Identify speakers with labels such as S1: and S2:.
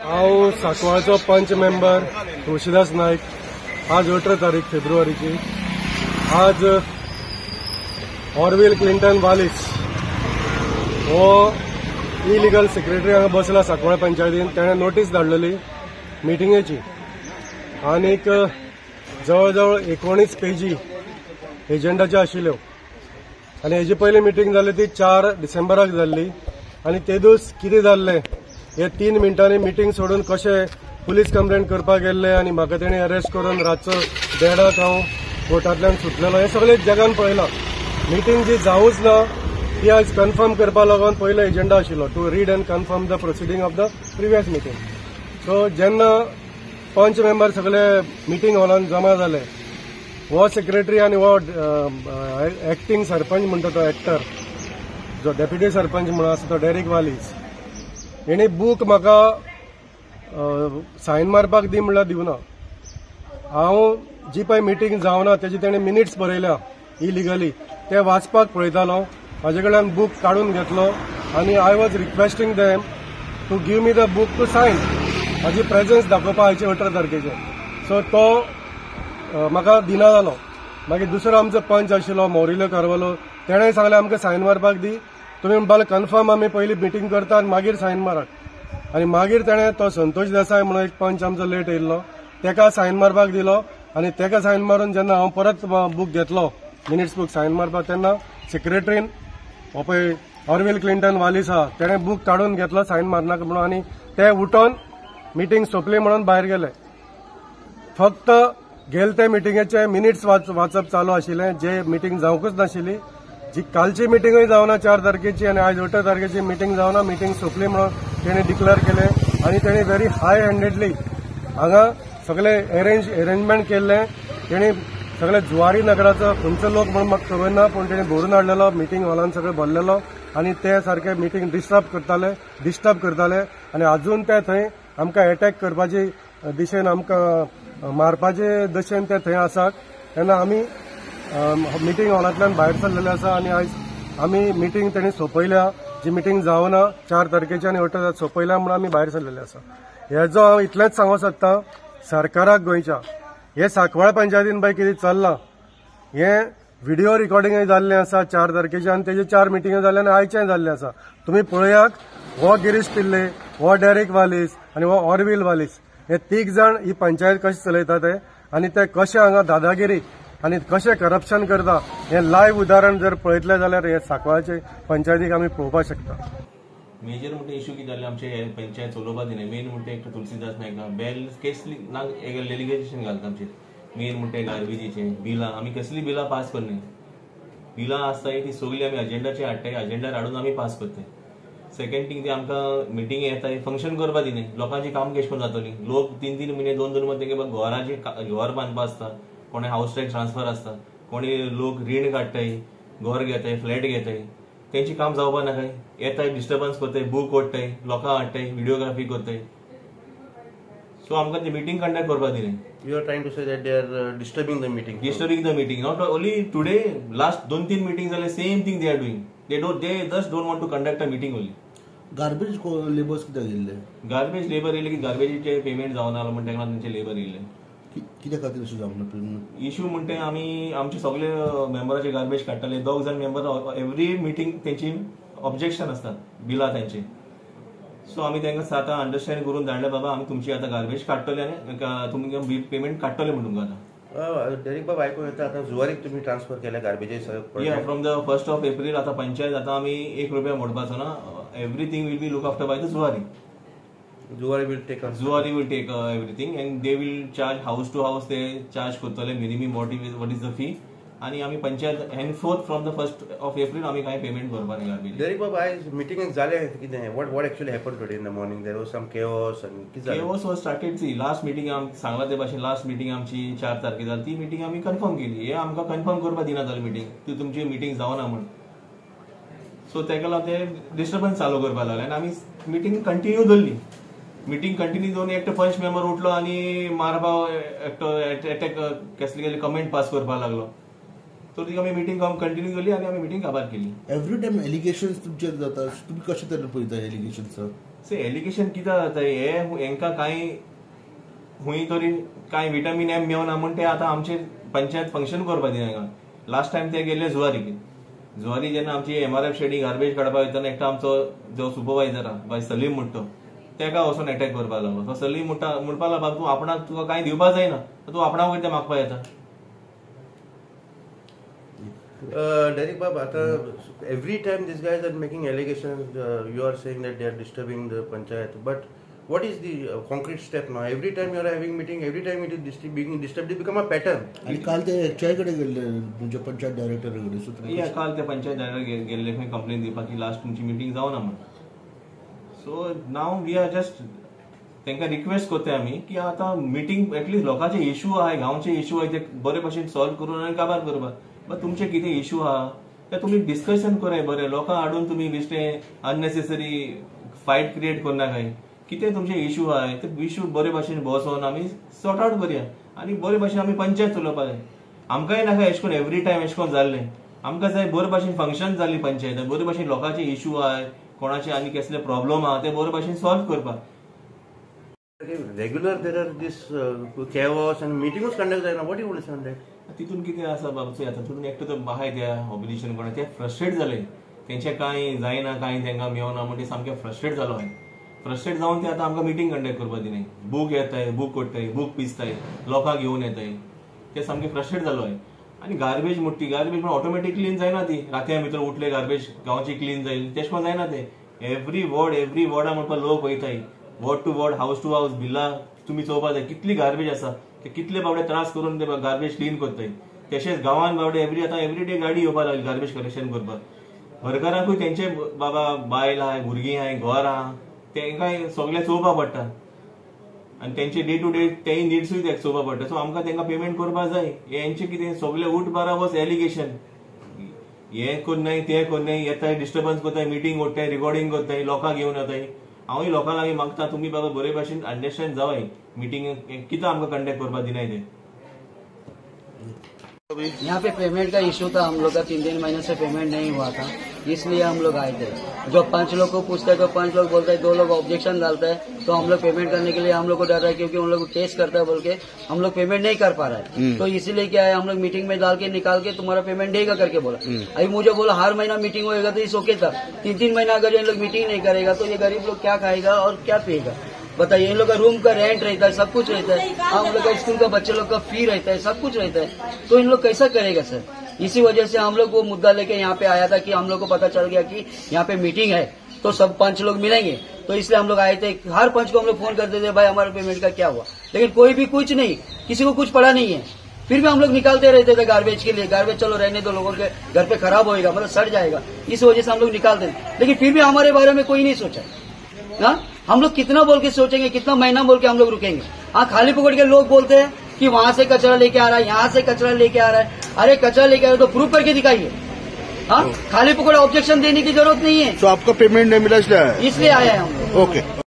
S1: हांव सांकवाळचो पंच मेंबर तुळशीदास नायक. आज 18 तारीख फेब्रुवारीची. आज ऑरविल क्लिंटन वालीस हो इलिगल सेक्रेटरी हांगा बसला सांकवाळ पंचायतीन. ताणें नोटीस धाडलेली मिटिंगेची आनीक जवळ जवळ 19 पेजी एजेंडाच्यो आशिल्ल्यो आनी हेजी पयली मिटींग जाल्ली ती 4 डिसेंबराक जाल्ली. आनी ते दीस कितें जाल्लें हे 3 मिनटांनी मिटींग सोडून कशें पुलीस कंप्लेंट करपाक गेल्ले आनी म्हाका तेणें अरेस्ट करून रातचो 1:30 हांव कोर्टांतल्यान सुटलेलो. हे सगळें जगान पळयलां. मिटींग जी जावूच ना ती आज कन्फर्म करपा लागून पयलो एजेंडा आशिल्लो to read and confirm the proceeding of the previous meeting. So जेन्ना पंच मेंबर सगळे मिटींग हॉलांत जमा जाले, हो सेक्रेटरी आनी हो एक्टींग सरपंच म्हणटा तो एक्टर जो डेप्युटी सरपंच म्हणून आसा तो डेरिक वालीस, हेणी बूक म्हाका सायन मारपाक दी म्हणल्यार दिवना. हांव जी पळय मिटींग जावना तेजी तेणें मिनिट्स बरयल्या इलिगली ते वाचपाक पळयतालो. म्हाजे कडल्यान बूक काडून घेतलो आनी I was requesting them to give me the book to sign, म्हाजी प्रेझन्स दाखोवपा आयचे 18 तारखेचे. सो तो म्हाका दिना जालो. मागीर दुसरो आमचो पंच आशिल्लो मोरिल्यो कारवालो, तेणें सांगलें आमकां सायन मारपाक दी, तुमी म्हणपाक कन्फर्म आमी पयलीं मिटींग करता आनी मागीर सायन मारात. आनी मागीर तेणें तो संतोष देसाय म्हणून एक पंच आमचो लेट येयल्लो तेका सायन मारपाक दिलो. आनी तेका सायन मारून जेन्ना हांव परत बूक घेतलो मिनिट्स बूक सायन मारपाक, तेन्ना सेक्रेटरीन हो पळय ऑरविल क्लिंटन वालीस आहा तेणें बूक काडून घेतलो सायन मारनाका म्हणून आनी ते उठोन मिटींग सोंपली म्हणून भायर गेले. फक्त गेले ते मिटींगेचे मिनिट्स वाचप चालू आशिल्लें, जे मिटींग जावंकूच नाशिल्ली. जी कालची मिटींगूय जावना 4 तारखेची आनी आज 18 तारखेची मिटींग जावना, मिटींग सोंपली म्हणून तेणें डिक्लेअर केले. आनी तेणें व्हेरी हाय हँडेडली हांगा सगळे अरेंजमेंट केल्ले. तेणी सगळे जुवारी नगराचो खंयचो लोक म्हणून म्हाका खबर ना, पूण तेणी भरून हाडलेलो मिटींग हॉलांत सगळे भरलेलो आनी ते सारखे मिटींग डिस्टर्ब करताले आनी अजून ते थंय आमकां अटॅक करपाचे दिशेन आमकां मारपाचे दशेन ते थंय आसात. तेन्ना आमी मिटींग हॉलांतल्यान भायर सरलेले आसा आनी आयज आमी मिटींग तेणी सोंपयल्या. जी मिटींग जावना 4 तारखेची आनी 18 सोंपयल्या म्हणून आमी भायर सरलेले आसा. हेजो हांव इतलेंच सांगूं सोदतां सरकाराक गोंयच्या, हे सांकवाळ पंचायतीन पळय कितें चल्लां, हे व्हिडिओ रिकॉर्डिंगय जाल्लें आसा 4 तारखेचे आनी तेजे 4 मिटींग जाल्ले आनी आयचें जाल्लें आसा. तुमी पळयात, हो गिरीश पिल्ले, हो डेरिक वालीस आनी हो ऑरविल वालीस हे 3 जाण ही पंचायत कशी चलयता ते आनी ते कशे हांगा दादागिरी आनी कशें करप्शन करता हे लायव्ह उदाहरण जर पळयतले जाल्यार हे सांकवाळचे पंचायतीक आमी पळोवपाक शकता.
S2: मेजर म्हणटा इश्यू कितें जाल्ले आमचे पंचायत चलोवपा दिना. मेन म्हणटा एक तुळशीदास नायक बेल केस लिगेशन घालता आमचे. मेन म्हणटा गार्बेजीचे बिलां, आमी कसली बिलां पास करनाय. बिलां आसताय ती सगळी आमी अजेंडाचेर हाडटाय, अजेंडार हाडून आमी पास करताय. सेकंड थिंग ते आमकां मिटींग येताय फंक्शन करपा दिनाय. लोकांची काम कशें करून जातली. लोक 3-3 म्हयने 2-2 म्हयने तेंगे घराचे घर बांदपा आसता, कोणी हाऊस टॅक्स ट्रान्सफर आसता, कोणी लोक रीण काडटाय, घर घेताय, फ्लॅट घेताय, तेंची काम जावपा नाकाय. येताय डिस्टर्बन्स करताय, बूक ओडटाय, लोकां हाडटाय, व्हिडिओग्राफी करताय. सो आमकां ती मिटींग कंडक्ट करपा दिनाय.
S3: You are trying to say that they are disturbing the meeting.
S2: Disturbing the meeting. Not only today, last 2-3 meetings are the same thing they are doing. They just don't want to conduct a meeting only.
S3: Garbage laborers किती दिले?
S2: Garbage labor येले की गार्बेजीचे payment जावना म्हणटा तेन्ना तेंचे labour येले.
S3: कित्या खातीर अशें जावना?
S2: इश्यू म्हणटे आमी आमचे सगळे मेंबराचे गार्बेज काडटाले. 2 जाण मेंबर एवरी मिटींग तेंची ऑब्जेक्शन आसतात बिलां तेंचे. सो आमी तांकां आतां अंडरस्टँड करून धाडले, बाबा आमी तुमची आतां गार्बेज काडटले आनी तुमकां पेमेंट काडटले म्हणून तुमकां आतां.
S3: डायरेक्ट बाबा आयकूं येता आतां जुवारीक तुमी ट्रान्सफर केल्या garbages.
S2: From the 1st of April आतां पंचायत आतां आमी 1 रुपया मोडपाचो ना. Everything will be look after by the Zuari.
S3: Zuari will take
S2: everything and they will charge house to house. ते चार्ज करतले minimum what is the fee. आणि आम्ही panchayat henceforth from the 1st of April आम्ही काय पेमेंट करपा नाही गार्बेज.
S3: डायरेक्ट बाबा आयज meeting जाले कितें what actually happened today in the morning? There was some chaos and
S2: chaos was started. सी लास्ट मिटींग आम सांगला ते भाशेन लास्ट मिटींग आमची 4 तारखेर जाली. ती मिटींग आमी कन्फर्म केली. हे आमकां कन्फर्म करपा दिना जाली मिटींग, ती तुमची मिटींग जावना म्हण. सो तेका लागून ते डिस्टर्बन्स चालू करपा लागले आनी आमी मिटींग कंटिन्यू दवरली. मिटींग कंटिन्यू दवरून एकटो पंच मेंबर उठलो आनी मारपा एकटो अटॅक कसले गेले कमेंट पास करपा लागलो. तो ती आमी मिटींग कंटिन्यू केली आनी आमी मिटींग काबार केली.
S3: एवरी टाइम एलिगेशन्स तुमचे जाता, तुम्ही कशे तरेन पळयता एलिगेशन्स?
S2: से एलिगेशन कितें जाता हे हेंकां कांय हुंय तरी कांय विटामीन एम मेवना म्हण ते आतां आमचे पंचायत फंक्शन करपा दिना हांगा. लास्ट टायम ते गेल्ले जुवारी जेन्ना आमची MRF शेडी गार्बेज काडपाक वयतना एकटो आमचो जो सुपरवायझर आहा बाय सलीम म्हणटा तेका वचून अटॅक करपाक लागलो. तो सलीम म्हणपाक लागलो तूं आपणाक तुका कांय दिवपाक जायना तूं आपणाक वयता मागपाक येता.
S3: Derek Bab, every time these guys are making allegations, you are saying that they are disturbing the panchayat. But what is the concrete step now? Every time you are having meeting, every time it is being disturbed, it become a pattern.
S4: आणि काल ते कडे गेले म्हणजे panchayat director कडे सूत्र
S2: या काल ते पंचायत डायरेक्टर गेल्ले खंय कंप्लेन दिवपाक की लास्ट तुमची मिटींग जावना म्हण. सो नाव वी आर जस्ट तांकां रिक्वेस्ट करता आमी की आतां मिटींग एटलीस्ट लोकांचे इश्यू आहाय गांवचे इश्यू आहाय ते बरे भशेन सॉल्व करून आनी काबार करपाक. बट तुमचे कितें इश्यू आहा ते तुमी डिस्कशन कराय बरें. लोकां हाडून तुमी बेश्टें अननेसेसरी फायट क्रिएट करनाकाय. कितें तुमचे इश्यू आहाय ते इश्यू बरे भशेन बसोवन आमी सॉर्ट आउट करया आनी बरे भशेन आमी पंचायत चलोवपाक जाय. आमकांय नाका एश कोन एवरी टायम एश कोन जाल्लें. आमकां जाय बरे भशेन फंक्शन जाल्ली पंचायत बरे भशेन लोकांचे इश्यू आहाय कोणाचे आनी कसले प्रॉब्लेम आहा ते बरे भशेन सॉल्व करपाक.
S3: Regular there are this chaos and meetings conduct जायना. What do you want to say on that?
S2: तितून कितें आसा बाबूचो आता तितून एकटो तो आहाय त्या ऑपोजिशन कोणा ते फ्रस्ट्रेट जाले. तेंचे कांय जायना कांय तेंकां मेवना म्हण ते सामके फ्रस्ट्रेट जालो हांवें. फ्रस्ट्रेट जावन ते आतां आमकां मिटींग कंडक्ट करपाक दिनाय. बूक येताय बूक कोट्टाय बूक पिसताय लोकांक घेवन येताय. ते सामके फ्रस्ट्रेट जालो हांवें. आनी गार्बेज म्हणटी गार्बेज पण ऑटोमॅटीक क्लीन जायना ती. रातया भितर उठले गार्बेज गांवची क्लीन जाईल तेश कोन जायना ते. एवरी वॉर्डा म्हणपाक लोक वयताय. Ward to ward house to house बिल्ला तुम्ही चोवपाक जाय कितली गार्बेज आसा ते कितले बावडे त्रास करून ते गार्बेज क्लीन करताय. तशेंच गांवान बावडे एवरी डे गाडी येवपाक लागली गार्बेज कलेक्शन करपाक. घरकारांकूय तेंचे बाबा बायल आहाय भुरगीं आहाय घर आहा तेंकाय सगळे चोवपाक पडटा आनी तेंचे डे टू डे तेय निड्सूय ते चोवपाक पडटा. सो आमकां तेंकां पेमेंट करपाक जाय. हेंचे कितें सगळे उठ बारा वच एलिगेशन हे करनाय ते करनाय येताय डिस्टर्बन्स करताय मिटींग ओडटाय रिकॉर्डिंग करताय लोकांक घेवन येताय. हांवूय लोकां लागीं मागता तुमी बाबा बरे भशेन अंडरस्टँड जावय मिटींग कितें आमकां कंडक्ट करपाक दिनाय ते.
S5: यहाँ पे पेमेंट का इशू था. हम लोग का 3 महीने से पेमेंट नहीं हुआ था इसलिए हम लोग आए थे. जो 5 लोग को पूछते हैं तो 5 लोग बोलते हैं 2 लोग ऑब्जेक्शन डालते हैं तो हम लोग पेमेंट करने के लिए हम लोग को डर रहा है क्योंकि उन लोग टेस्ट करता है बोल के हम लोग पेमेंट नहीं कर पा रहा है. तो इसीलिए क्या है हम लोग मीटिंग में डाल के निकाल के तुम्हारा पेमेंट देगा करके बोला. अभी मुझे बोला हर महीना मीटिंग होएगा तो इस ओके था. 3 महीना अगर ये लोग मीटिंग नहीं करेगा तो ये गरीब लोग क्या खाएगा और क्या पिएगा बताइए. इन लोग का रूम का रेंट रहता है सब कुछ रहता है. हम लोग का स्कूल का बच्चे लोग का फी रहता है सब कुछ रहता है. तो इन लोग कैसा करेगा सर. इसी वजह से हम लोग वो मुद्दा लेके यहाँ पे आया था कि हम लोग को पता चल गया कि यहाँ पे मीटिंग है तो सब 5 लोग मिलेंगे. तो इसलिए हम लोग आए थे. हर 5 को हम लोग फोन करते थे भाई हमारे पेमेंट का क्या हुआ. लेकिन कोई भी कुछ नहीं किसी को कुछ पड़ा नहीं है. फिर भी हम लोग निकालते रहते थे गार्बेज के लिए. गार्बेज चलो रहने दो लोगों के घर पे खराब होएगा मतलब सड़ जाएगा इस वजह से हम लोग निकालते थे. लेकिन फिर भी हमारे बारे में कोई नहीं सोचा. हाँ हम लोग कितना बोल के सोचेंगे कितना महीना बोल के हम लोग रुकेंगे. हाँ खाली पकड़ के लोग बोलते हैं कि वहां से कचरा लेके आ रहा है यहाँ से कचरा लेके आ रहा है. अरे कचरा लेके आ रहा है तो प्रूफ करके दिखाइए. हाँ खाली पकड़ ऑब्जेक्शन देने की जरूरत नहीं है.
S4: तो आपका पेमेंट नहीं मिला इसलिए
S5: इसलिए आया है हम लोग.
S4: ओके.